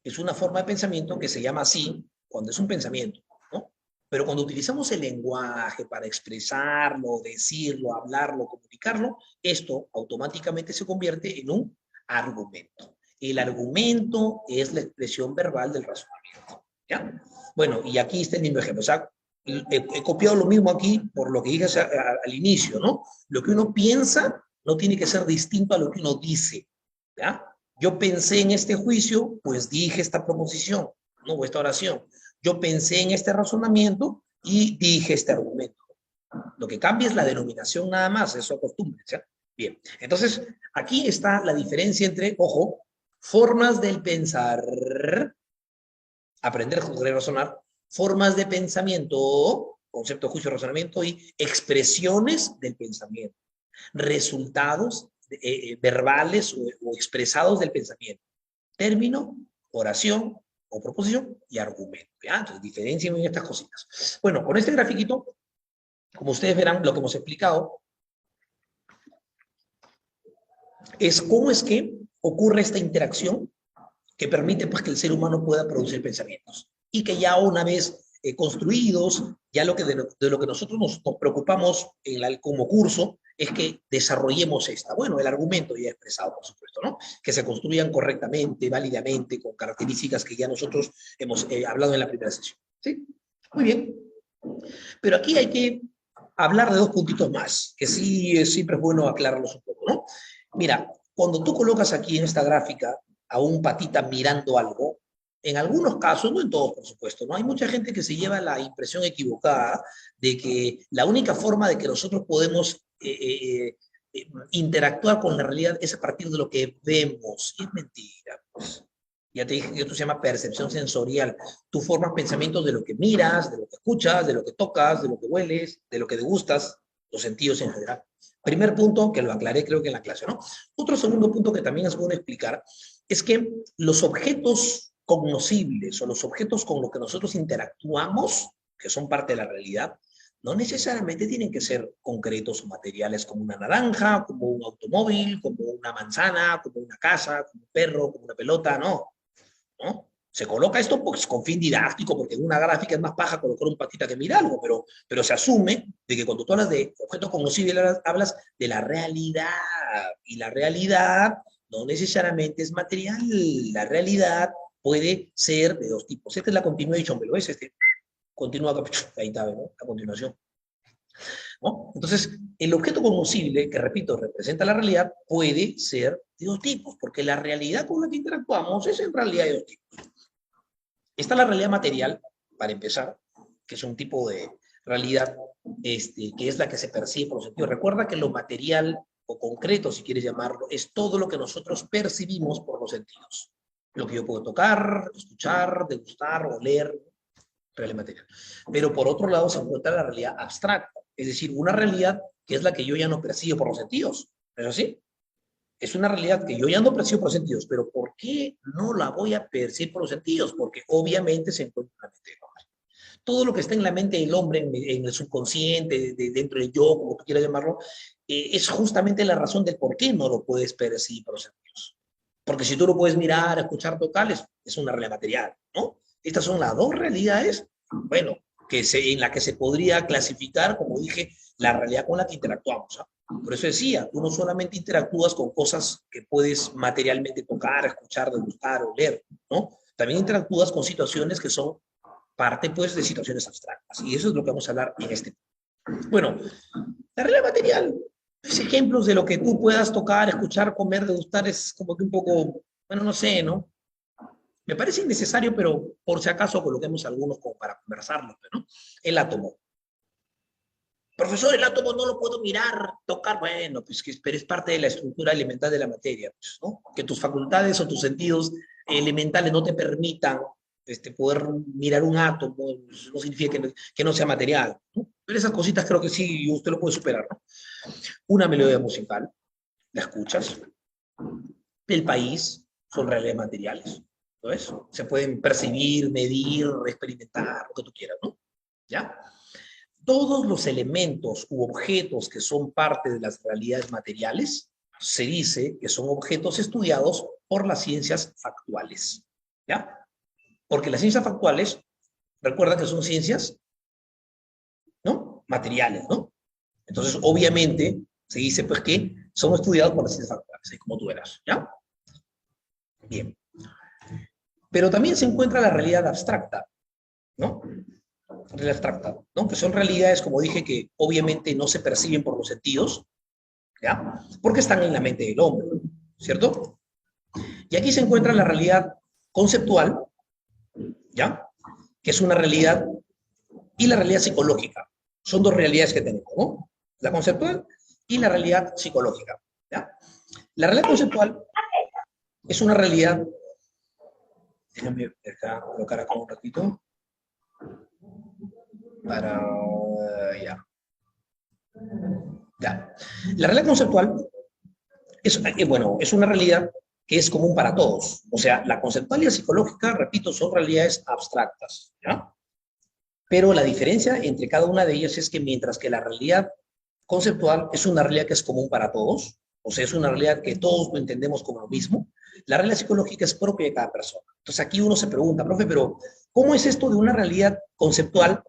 es una forma de pensamiento que se llama así cuando es un pensamiento, ¿no? Pero cuando utilizamos el lenguaje para expresarlo, decirlo, hablarlo, comunicarlo, esto automáticamente se convierte en un argumento. El argumento es la expresión verbal del razonamiento. ¿Ya? Bueno, y aquí está el mismo ejemplo. O sea, he copiado lo mismo aquí por lo que dije al inicio, ¿no? Lo que uno piensa no tiene que ser distinto a lo que uno dice. ¿Ya? Yo pensé en este juicio, pues dije esta proposición, ¿no? O esta oración. Yo pensé en este razonamiento y dije este argumento. Lo que cambia es la denominación nada más, eso acostúmbrense. ¿Ya? Bien, entonces aquí está la diferencia entre, ojo, formas del pensar, aprender, juzgar y razonar, formas de pensamiento, concepto, juicio, razonamiento y expresiones del pensamiento, resultados verbales o expresados del pensamiento, término, oración o proposición y argumento. ¿Ya? Entonces, diferencien bien estas cositas. Bueno, con este grafiquito, como ustedes verán, lo que hemos explicado es cómo es que ocurre esta interacción que permite pues, que el ser humano pueda producir pensamientos. Y que ya una vez construidos, ya de lo que nosotros nos preocupamos como curso es que desarrollemos esta. Bueno, el argumento ya expresado, por supuesto, ¿no? Que se construyan correctamente, válidamente, con características que ya nosotros hemos hablado en la primera sesión. ¿Sí? Muy bien. Pero aquí hay que hablar de dos puntitos más, que sí siempre es bueno aclararlos un poco, ¿no? Mira, cuando tú colocas aquí en esta gráfica a un patita mirando algo, en algunos casos, no en todos, por supuesto, ¿no? Hay mucha gente que se lleva la impresión equivocada de que la única forma de que nosotros podemos interactuar con la realidad es a partir de lo que vemos. Y es mentira, pues. Ya te dije que esto se llama percepción sensorial. Tú formas pensamientos de lo que miras, de lo que escuchas, de lo que tocas, de lo que hueles, de lo que degustas, los sentidos en general. Primer punto, que lo aclaré creo que en la clase, ¿no? Otro segundo punto que también es bueno explicar es que los objetos cognoscibles o los objetos con los que nosotros interactuamos, que son parte de la realidad, no necesariamente tienen que ser concretos o materiales como una naranja, como un automóvil, como una manzana, como una casa, como un perro, como una pelota, no. ¿No? Se coloca esto pues, con fin didáctico, porque en una gráfica es más paja colocar un patita que mira algo, pero se asume de que cuando tú hablas de objetos cognoscibles, hablas de la realidad, y la realidad no necesariamente es material, la realidad puede ser de dos tipos. Esta es la continuation, ¿lo ves? Continúa, ahí está, ¿no? A continuación. ¿No? Entonces, el objeto cognoscible, que repito, representa la realidad, puede ser de dos tipos, porque la realidad con la que interactuamos es en realidad de dos tipos. Está la realidad material, para empezar, que es un tipo de realidad que es la que se percibe por los sentidos. Recuerda que lo material o concreto, si quieres llamarlo, es todo lo que nosotros percibimos por los sentidos. Lo que yo puedo tocar, escuchar, degustar, oler, realidad material. Pero por otro lado se encuentra la realidad abstracta, es decir, una realidad que es la que yo ya no percibo por los sentidos. ¿Es así? Es una realidad que yo ya no percibo por los sentidos, pero ¿por qué no la voy a percibir por los sentidos? Porque obviamente se encuentra en la mente del hombre. Todo lo que está en la mente del hombre, en el subconsciente, dentro del yo, como tú quieras llamarlo, es justamente la razón del por qué no lo puedes percibir por los sentidos. Porque si tú lo puedes mirar, escuchar, tocar, es una realidad material, ¿no? Estas son las dos realidades, bueno, en la que se podría clasificar, como dije, la realidad con la que interactuamos. Por eso decía, tú no solamente interactúas con cosas que puedes materialmente tocar, escuchar, degustar, oler, ¿no? También interactúas con situaciones que son parte, pues, de situaciones abstractas. Y eso es lo que vamos a hablar en este. Bueno, la realidad material, pues, ejemplos de lo que tú puedas tocar, escuchar, comer, degustar, es como que un poco, bueno, no sé, ¿no? Me parece innecesario, pero por si acaso coloquemos algunos como para conversarlo, ¿no? El átomo. Profesor, el átomo no lo puedo mirar, tocar. Bueno, pues pero es parte de la estructura elemental de la materia, pues, ¿no? Que tus facultades o tus sentidos elementales no te permitan poder mirar un átomo, no significa que no sea material, ¿no? Pero esas cositas creo que sí usted lo puede superar, ¿no? Una melodía musical, la escuchas. El país son realidades materiales, ¿no es? Se pueden percibir, medir, experimentar, lo que tú quieras, ¿no? ¿Ya? Todos los elementos u objetos que son parte de las realidades materiales se dice que son objetos estudiados por las ciencias factuales. ¿Ya? Porque las ciencias factuales, recuerda que son ciencias, ¿no? Materiales, ¿no? Entonces, obviamente, se dice pues que son estudiados por las ciencias factuales, como tú verás. ¿Ya? Bien. Pero también se encuentra la realidad abstracta, ¿no? Realidad abstracta, ¿no? Que son realidades, como dije, que obviamente no se perciben por los sentidos, ¿ya? Porque están en la mente del hombre, ¿cierto? Y aquí se encuentra la realidad conceptual, ¿ya? Que es una realidad, y la realidad psicológica. Son dos realidades que tenemos, ¿no? La conceptual y la realidad psicológica, ¿ya? La realidad conceptual es una realidad, déjame colocar acá un ratito, para, ya. Ya. La realidad conceptual es, bueno, es una realidad que es común para todos. O sea, la conceptual y la psicológica, repito, son realidades abstractas, ¿ya? Pero la diferencia entre cada una de ellas es que mientras que la realidad conceptual es una realidad que es común para todos, o sea, es una realidad que todos lo entendemos como lo mismo, la realidad psicológica es propia de cada persona. Entonces aquí uno se pregunta, profe, pero ¿cómo es esto de una realidad conceptual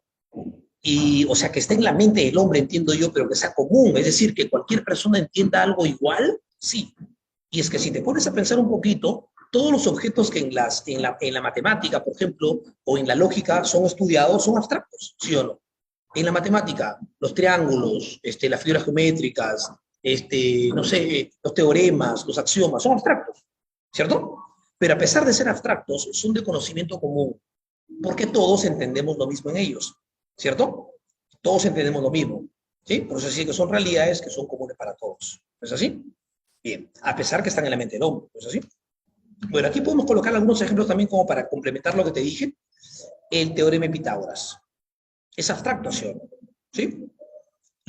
Y, o sea, que esté en la mente del hombre, entiendo yo, pero que sea común, es decir, que cualquier persona entienda algo igual, sí. Y es que si te pones a pensar un poquito, todos los objetos que en la matemática, por ejemplo, o en la lógica son estudiados, son abstractos, ¿sí o no? En la matemática, los triángulos, las figuras geométricas, no sé, los teoremas, los axiomas, son abstractos, ¿cierto? Pero a pesar de ser abstractos, son de conocimiento común, porque todos entendemos lo mismo en ellos, ¿cierto? Todos entendemos lo mismo, ¿sí? Por eso sí que son realidades que son comunes para todos. ¿No es así? Bien, a pesar que están en la mente del hombre, ¿no es así? Bueno, aquí podemos colocar algunos ejemplos también como para complementar lo que te dije. El teorema de Pitágoras. Es abstracto, ¿sí?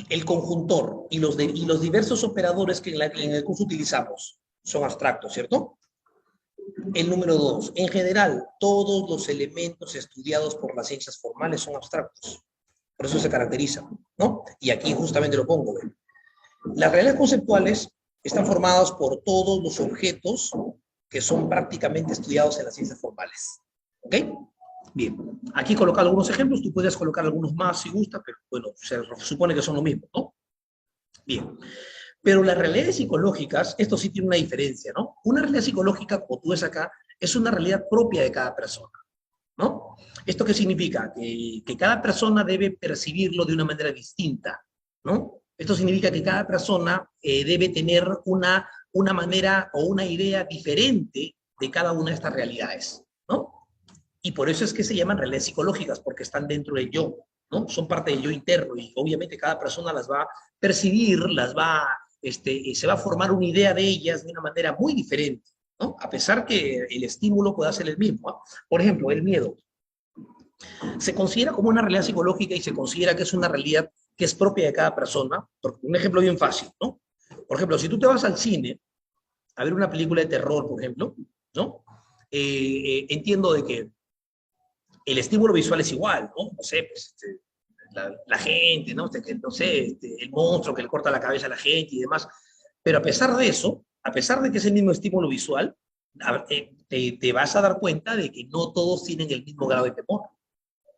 El conjuntor y los diversos operadores que en el curso utilizamos son abstractos, ¿cierto? El número 2. En general, todos los elementos estudiados por las ciencias formales son abstractos. Por eso se caracteriza, ¿no? Y aquí justamente lo pongo. ¿Ven? Las realidades conceptuales están formadas por todos los objetos que son prácticamente estudiados en las ciencias formales. ¿Ok? Bien, aquí colocar algunos ejemplos, tú puedes colocar algunos más si gusta, pero bueno, se supone que son lo mismo, ¿no? Bien, pero las realidades psicológicas, esto sí tiene una diferencia, ¿no? Una realidad psicológica, como tú ves acá, es una realidad propia de cada persona, ¿no? ¿Esto qué significa? Que cada persona debe percibirlo de una manera distinta, ¿no? Esto significa que cada persona debe tener una manera o una idea diferente de cada una de estas realidades, ¿no? Y por eso es que se llaman realidades psicológicas, porque están dentro del yo, ¿no? Son parte del yo interno y obviamente cada persona las va a percibir, se va a formar una idea de ellas de una manera muy diferente, ¿no? A pesar que el estímulo pueda ser el mismo, ¿no? Por ejemplo, el miedo. Se considera como una realidad psicológica y se considera que es una realidad que es propia de cada persona. Un ejemplo bien fácil, ¿no? Por ejemplo, si tú te vas al cine a ver una película de terror, por ejemplo, ¿no? Entiendo de que el estímulo visual es igual, ¿no? No sé, pues, la gente, ¿no? No sé, el monstruo que le corta la cabeza a la gente y demás. Pero a pesar de eso, a pesar de que es el mismo estímulo visual, te vas a dar cuenta de que no todos tienen el mismo grado de temor.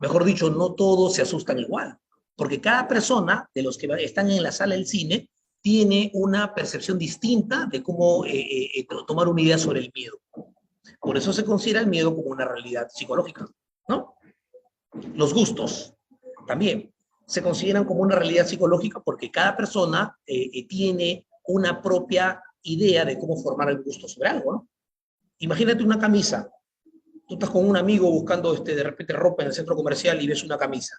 Mejor dicho, no todos se asustan igual. Porque cada persona de los que están en la sala del cine tiene una percepción distinta de cómo tomar una idea sobre el miedo. Por eso se considera el miedo como una realidad psicológica, ¿no? Los gustos también se consideran como una realidad psicológica porque cada persona tiene una propia idea de cómo formar el gusto sobre algo, ¿no? Imagínate una camisa. Tú estás con un amigo buscando de repente ropa en el centro comercial y ves una camisa,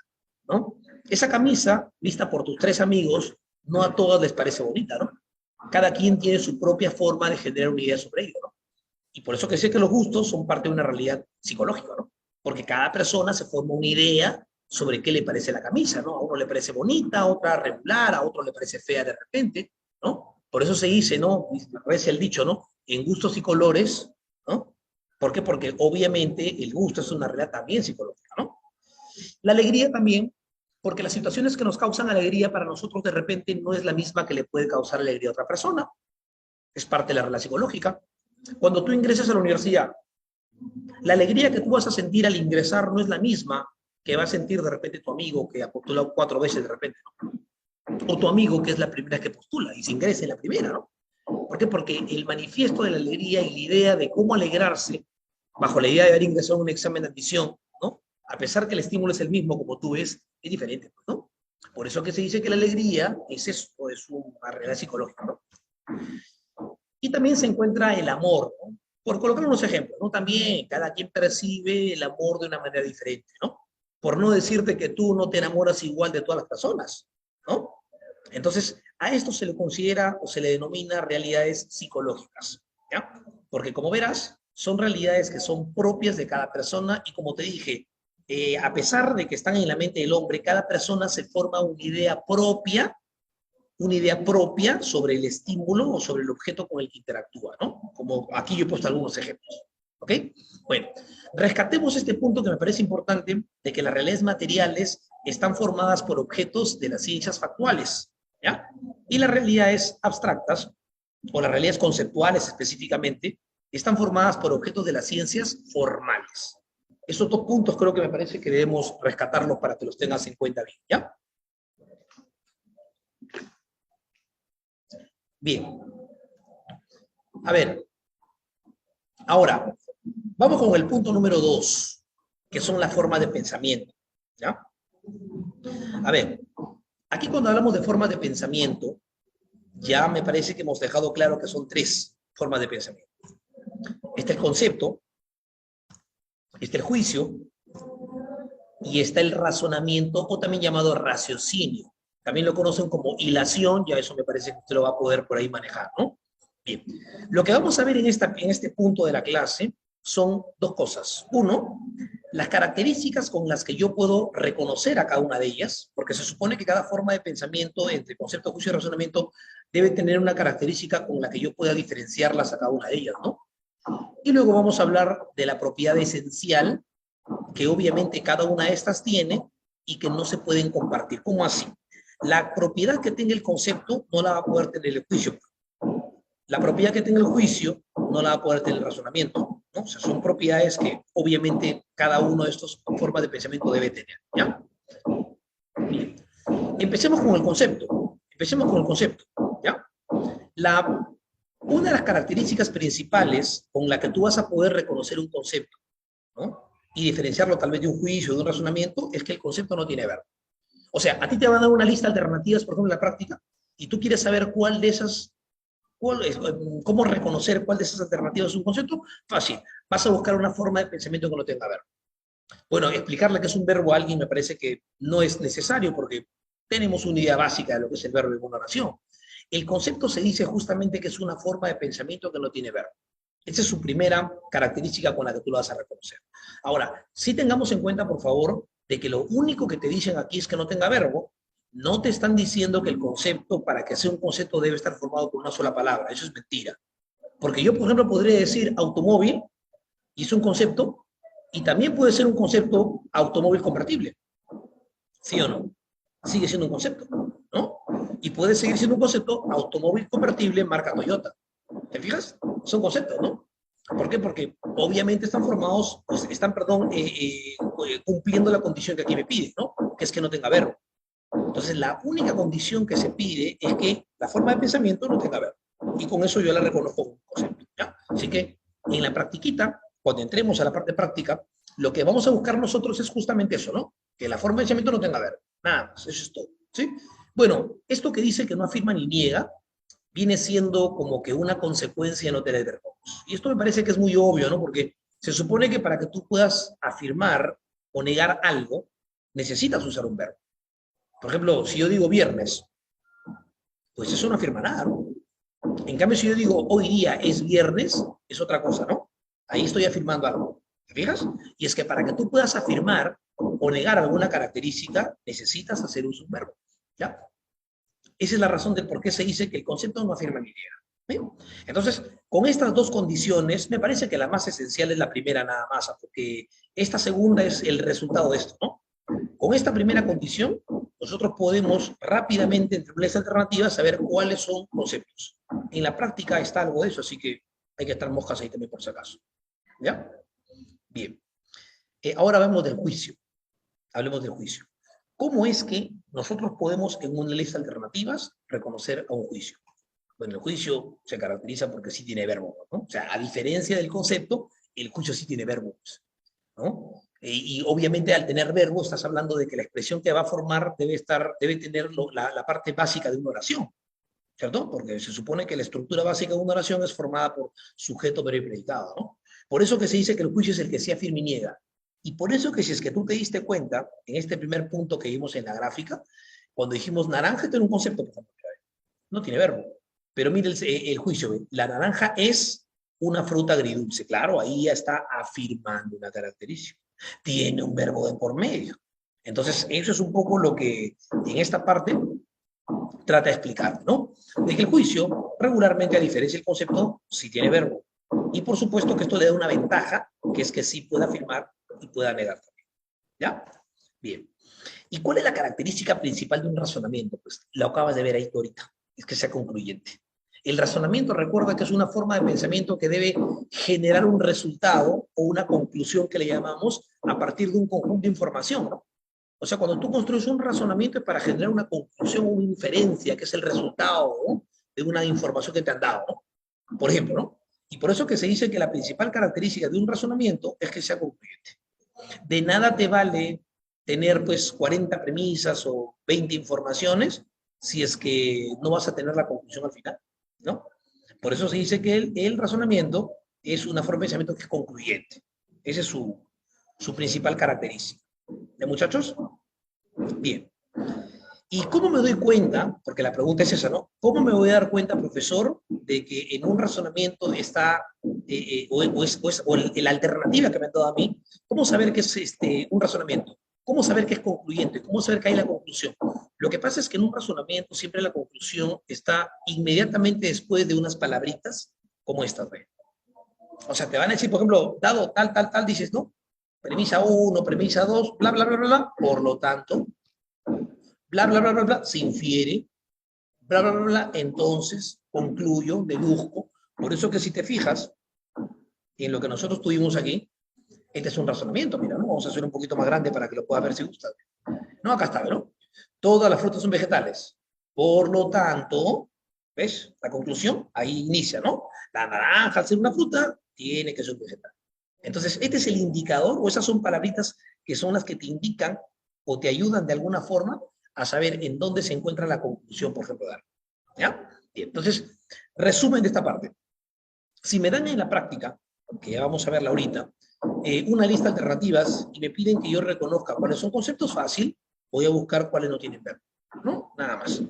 ¿no? Esa camisa, vista por tus tres amigos, no a todos les parece bonita, ¿no? Cada quien tiene su propia forma de generar una idea sobre ello, ¿no? Y por eso que sé que los gustos son parte de una realidad psicológica, ¿no? Porque cada persona se forma una idea sobre qué le parece la camisa, ¿no? A uno le parece bonita, a otra regular, a otro le parece fea de repente, ¿no? Por eso se dice, ¿no? A veces el dicho, ¿no? En gustos y colores, ¿no? ¿Por qué? Porque obviamente el gusto es una realidad también psicológica, ¿no? La alegría también, porque las situaciones que nos causan alegría para nosotros de repente no es la misma que le puede causar alegría a otra persona. Es parte de la realidad psicológica. Cuando tú ingresas a la universidad, la alegría que tú vas a sentir al ingresar no es la misma que va a sentir de repente tu amigo que ha postulado 4 veces de repente, ¿no? O tu amigo que es la primera que postula y se ingresa en la primera, ¿no? ¿Por qué? Porque el manifiesto de la alegría y la idea de cómo alegrarse bajo la idea de haber ingresado a un examen de admisión, ¿no? A pesar que el estímulo es el mismo, como tú ves, es diferente, ¿no? Por eso que se dice que la alegría es esto, es una realidad psicológica, ¿no? Y también se encuentra el amor, ¿no? Por colocar unos ejemplos, ¿no? También cada quien percibe el amor de una manera diferente, ¿no? Por no decirte que tú no te enamoras igual de todas las personas, ¿no? Entonces, a esto se le considera o se le denomina realidades psicológicas, ¿ya? Porque como verás, son realidades que son propias de cada persona y como te dije, a pesar de que están en la mente del hombre, cada persona se forma una idea propia sobre el estímulo o sobre el objeto con el que interactúa, ¿no? Como aquí yo he puesto algunos ejemplos, ¿ok? Bueno, rescatemos este punto que me parece importante de que las realidades materiales están formadas por objetos de las ciencias factuales, ¿ya? Y las realidades abstractas, o las realidades conceptuales específicamente, están formadas por objetos de las ciencias formales. Esos dos puntos creo que me parece que debemos rescatarlos para que los tengas en cuenta bien, ¿ya? Bien. A ver, ahora, vamos con el punto número 2, que son las formas de pensamiento, ¿ya? A ver, aquí cuando hablamos de formas de pensamiento, ya me parece que hemos dejado claro que son 3 formas de pensamiento. Está el concepto, está el juicio y está el razonamiento, o también llamado raciocinio. También lo conocen como hilación, ya eso me parece que usted lo va a poder por ahí manejar, ¿no? Bien, lo que vamos a ver en este punto de la clase son 2 cosas. Uno, las características con las que yo puedo reconocer a cada una de ellas, porque se supone que cada forma de pensamiento entre concepto, juicio y razonamiento debe tener una característica con la que yo pueda diferenciarlas a cada una de ellas, ¿no? Y luego vamos a hablar de la propiedad esencial que obviamente cada una de estas tiene y que no se pueden compartir. ¿Cómo así? La propiedad que tenga el concepto no la va a poder tener el juicio. La propiedad que tenga el juicio no la va a poder tener el razonamiento, ¿no? O sea, son propiedades que obviamente cada uno de estos formas de pensamiento debe tener, ¿ya? Bien. Empecemos con el concepto. Empecemos con el concepto, ¿ya? Una de las características principales con la que tú vas a poder reconocer un concepto, ¿no? Y diferenciarlo tal vez de un juicio, de un razonamiento, es que el concepto no tiene verbo. O sea, a ti te van a dar una lista de alternativas, por ejemplo, en la práctica, y tú quieres saber cuál de esas, cómo reconocer cuál de esas alternativas es un concepto. Fácil, vas a buscar una forma de pensamiento que no tenga verbo. Bueno, explicarle que es un verbo a alguien me parece que no es necesario porque tenemos una idea básica de lo que es el verbo en una oración. El concepto se dice justamente que es una forma de pensamiento que no tiene verbo. Esa es su primera característica con la que tú lo vas a reconocer. Ahora, sí tengamos en cuenta, por favor, de que lo único que te dicen aquí es que no tenga verbo. No te están diciendo que el concepto, para que sea un concepto, debe estar formado por una sola palabra. Eso es mentira. Porque yo, por ejemplo, podría decir automóvil, y es un concepto, y también puede ser un concepto automóvil convertible. ¿Sí o no? Sigue siendo un concepto, ¿no? Y puede seguir siendo un concepto automóvil convertible marca Toyota. ¿Te fijas? Son conceptos, ¿no? ¿Por qué? Porque obviamente están formados, pues están, perdón, cumpliendo la condición que aquí me pide, ¿no? Que es que no tenga verbo. Entonces, la única condición que se pide es que la forma de pensamiento no tenga verbo. Y con eso yo la reconozco como concepto, ¿ya? Así que, en la practiquita, cuando entremos a la parte práctica, lo que vamos a buscar nosotros es justamente eso, ¿no? Que la forma de pensamiento no tenga verbo. Nada más, eso es todo, ¿sí? Bueno, esto que dice que no afirma ni niega, viene siendo como que una consecuencia de no tener verbos. Y esto me parece que es muy obvio, ¿no? Porque se supone que para que tú puedas afirmar o negar algo, necesitas usar un verbo. Por ejemplo, si yo digo viernes, pues eso no afirma nada, ¿no? En cambio, si yo digo hoy día es viernes, es otra cosa, ¿no? Ahí estoy afirmando algo. ¿Te fijas? Y es que para que tú puedas afirmar o negar alguna característica, necesitas hacer uso de un verbo. ¿Ya? Esa es la razón del por qué se dice que el concepto no afirma ni niega. ¿Bien? Entonces, con estas dos condiciones, me parece que la más esencial es la primera nada más, porque esta segunda es el resultado de esto, ¿no? Con esta primera condición, nosotros podemos rápidamente, entre las alternativas, saber cuáles son conceptos. En la práctica está algo de eso, así que hay que estar moscas ahí también por si acaso. ¿Ya? Bien. Ahora hablemos del juicio. Hablemos del juicio. ¿Cómo es que nosotros podemos, en una lista de alternativas, reconocer a un juicio? Bueno, el juicio se caracteriza porque sí tiene verbo, ¿no? O sea, a diferencia del concepto, el juicio sí tiene verbos, ¿no? Y obviamente al tener verbo estás hablando de que la expresión que va a formar debe tener la parte básica de una oración, ¿cierto? Porque se supone que la estructura básica de una oración es formada por sujeto, verbo y predicado, ¿no? Por eso que se dice que el juicio es el que sí afirma y niega. Y por eso que si es que tú te diste cuenta, en este primer punto que vimos en la gráfica, cuando dijimos naranja tiene un concepto, por ejemplo, no tiene verbo. Pero mire el juicio, la naranja es una fruta agridulce. Claro, ahí ya está afirmando una característica. Tiene un verbo de por medio. Entonces, eso es un poco lo que en esta parte trata de explicar, ¿no? De que el juicio regularmente, a diferencia del concepto, sí tiene verbo. Y por supuesto que esto le da una ventaja, que es que sí pueda afirmar y pueda negar también. ¿Ya? Bien. ¿Y cuál es la característica principal de un razonamiento? Pues lo acabas de ver ahí ahorita, es que sea concluyente. El razonamiento, recuerda que es una forma de pensamiento que debe generar un resultado o una conclusión que le llamamos a partir de un conjunto de información, ¿no? O sea, cuando tú construyes un razonamiento es para generar una conclusión o una inferencia, que es el resultado, ¿no?, de una información que te han dado, ¿no? Por ejemplo, ¿no? Y por eso que se dice que la principal característica de un razonamiento es que sea concluyente. De nada te vale tener pues 40 premisas o 20 informaciones si es que no vas a tener la conclusión al final, ¿no? Por eso se dice que el razonamiento es una forma de pensamiento que es concluyente. Esa es su principal característica. ¿De muchachos? Bien. ¿Y cómo me doy cuenta? Porque la pregunta es esa, ¿no? ¿Cómo me voy a dar cuenta, profesor, de que en un razonamiento está, o la alternativa que me han dado a mí, cómo saber que es un razonamiento? ¿Cómo saber que es concluyente? ¿Cómo saber que hay la conclusión? Lo que pasa es que en un razonamiento siempre la conclusión está inmediatamente después de unas palabritas como estas, ¿ve? O sea, te van a decir, por ejemplo, dado tal, tal, tal, dices, ¿no? Premisa 1, premisa 2, bla, bla, bla, bla, bla. Por lo tanto, bla, bla, bla, bla, bla, se infiere, bla, bla, bla, bla, entonces concluyo, deduzco. Por eso que si te fijas en lo que nosotros tuvimos aquí, este es un razonamiento, mira, ¿no? Vamos a hacer un poquito más grande para que lo puedas ver si gusta. No, acá está, ¿no? Todas las frutas son vegetales. Por lo tanto, ¿ves? La conclusión ahí inicia, ¿no? La naranja, al ser una fruta, tiene que ser un vegetal. Entonces, este es el indicador, o esas son palabritas que son las que te indican o te ayudan de alguna forma a saber en dónde se encuentra la conclusión, por ejemplo, de algo. ¿Ya? Bien, entonces, resumen de esta parte. Si me dan en la práctica, que ya vamos a verla ahorita, una lista de alternativas y me piden que yo reconozca cuáles son conceptos fácil, voy a buscar cuáles no tienen verbo, ¿no? Nada más.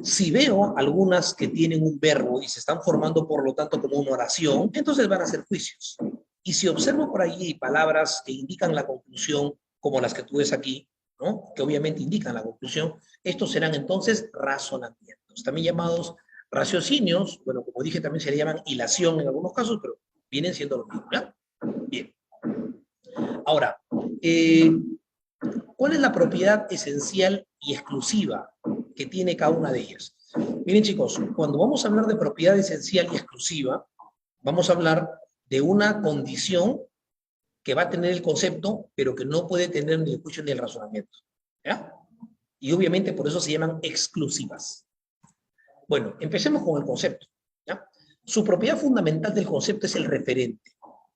Si veo algunas que tienen un verbo y se están formando, por lo tanto, como una oración, entonces van a ser juicios. Y si observo por ahí palabras que indican la conclusión, como las que tú ves aquí, ¿no?, que obviamente indican la conclusión, estos serán entonces razonamientos, también llamados raciocinios. Bueno, como dije, también se le llaman hilación en algunos casos, pero vienen siendo lo mismo, ¿ya? Bien. Ahora, ¿cuál es la propiedad esencial y exclusiva que tiene cada una de ellas? Miren, chicos, cuando vamos a hablar de propiedad esencial y exclusiva, vamos a hablar de una condición que va a tener el concepto, pero que no puede tener ni el juicio ni el razonamiento, ¿ya? Y obviamente por eso se llaman exclusivas. Bueno, empecemos con el concepto, ¿ya? Su propiedad fundamental del concepto es el referente.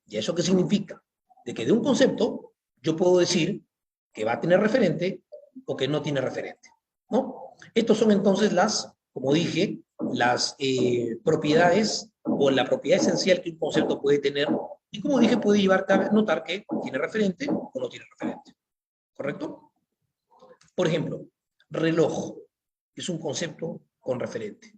¿Y eso qué significa? De que de un concepto yo puedo decir que va a tener referente o que no tiene referente, ¿no? Estos son entonces las, como dije, las propiedades o la propiedad esencial que un concepto puede tener, y como dije, puede llevarte a notar que tiene referente o no tiene referente, ¿correcto? Por ejemplo, reloj es un concepto con referente.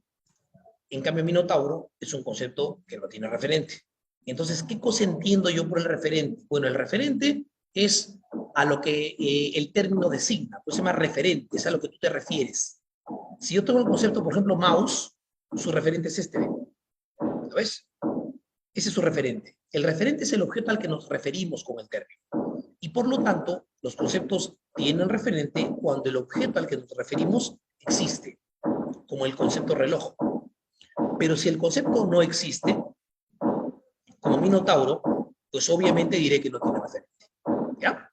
En cambio, minotauro es un concepto que no tiene referente. Entonces, ¿qué cosa entiendo yo por el referente? Bueno, el referente es a lo que el término designa, pues se llama referente, es a lo que tú te refieres. Si yo tengo el concepto, por ejemplo, mouse, su referente es este, ¿lo ves? Ese es su referente. El referente es el objeto al que nos referimos con el término. Y por lo tanto, los conceptos tienen referente cuando el objeto al que nos referimos existe, como el concepto reloj. Pero si el concepto no existe, como minotauro, pues obviamente diré que no tiene referente, ¿ya?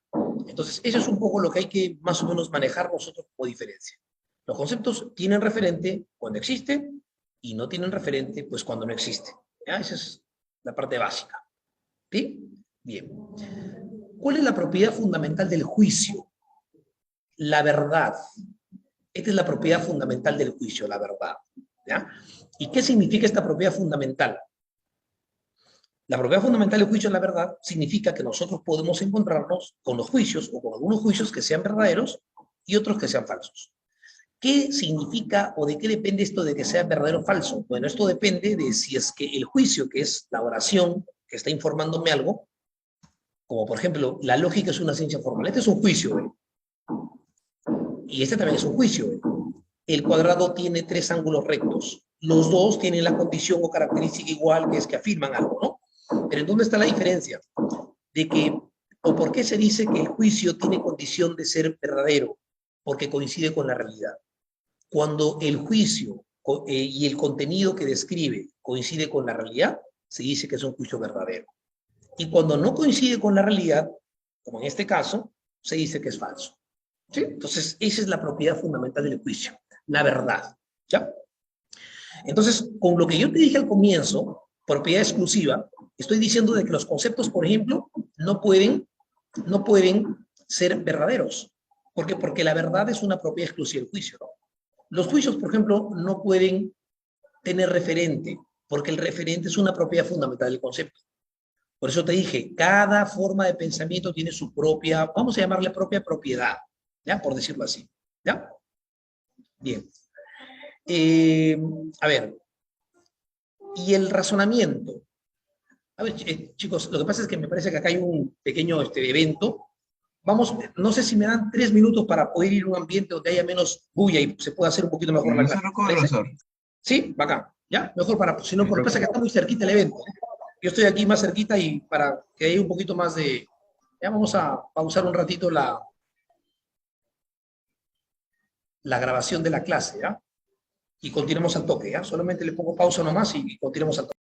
Entonces, eso es un poco lo que hay que más o menos manejar nosotros como diferencia. Los conceptos tienen referente cuando existe y no tienen referente pues cuando no existe, ¿ya? Esa es la parte básica, ¿sí? Bien. ¿Cuál es la propiedad fundamental del juicio? La verdad. Esta es la propiedad fundamental del juicio, la verdad, ¿ya? ¿Y qué significa esta propiedad fundamental? La propiedad fundamental del juicio, la verdad, significa que nosotros podemos encontrarnos con los juicios o con algunos juicios que sean verdaderos y otros que sean falsos. ¿Qué significa o de qué depende esto de que sea verdadero o falso? Bueno, esto depende de si es que el juicio, que es la oración que está informándome algo, como por ejemplo, la lógica es una ciencia formal. Este es un juicio, ¿eh? Y este también es un juicio, ¿eh? El cuadrado tiene tres ángulos rectos. Los dos tienen la condición o característica igual, que es que afirman algo, ¿no? Pero ¿en dónde está la diferencia? De que, o por qué se dice que el juicio tiene condición de ser verdadero, porque coincide con la realidad. Cuando y el contenido que describe coincide con la realidad, se dice que es un juicio verdadero. Y cuando no coincide con la realidad, como en este caso, se dice que es falso. ¿Sí? Entonces, esa es la propiedad fundamental del juicio, la verdad. ¿Ya? Entonces, con lo que yo te dije al comienzo, propiedad exclusiva, estoy diciendo de que los conceptos, por ejemplo, no pueden ser verdaderos. ¿Por qué? Porque la verdad es una propiedad exclusiva del juicio, ¿no? Los juicios, por ejemplo, no pueden tener referente, porque el referente es una propiedad fundamental del concepto. Por eso te dije, cada forma de pensamiento tiene su propia, vamos a llamarle propia propiedad, ¿ya? Por decirlo así, ¿ya? Bien. Eh, a ver, y el razonamiento. A ver, chicos, lo que pasa es que me parece que acá hay un pequeño evento. Vamos, no sé si me dan 3 minutos para poder ir a un ambiente donde haya menos bulla y se pueda hacer un poquito mejor la Eso clase. no con ¿Parece? profesor. Sí, bacán. ¿Ya? Mejor para, si no, No porque pasa que está muy cerquita el evento. Yo estoy aquí más cerquita y para que haya un poquito más de... Ya vamos a pausar un ratito la grabación de la clase, ¿ya? Y continuemos al toque, ¿ya? Solamente le pongo pausa nomás y continuemos al toque.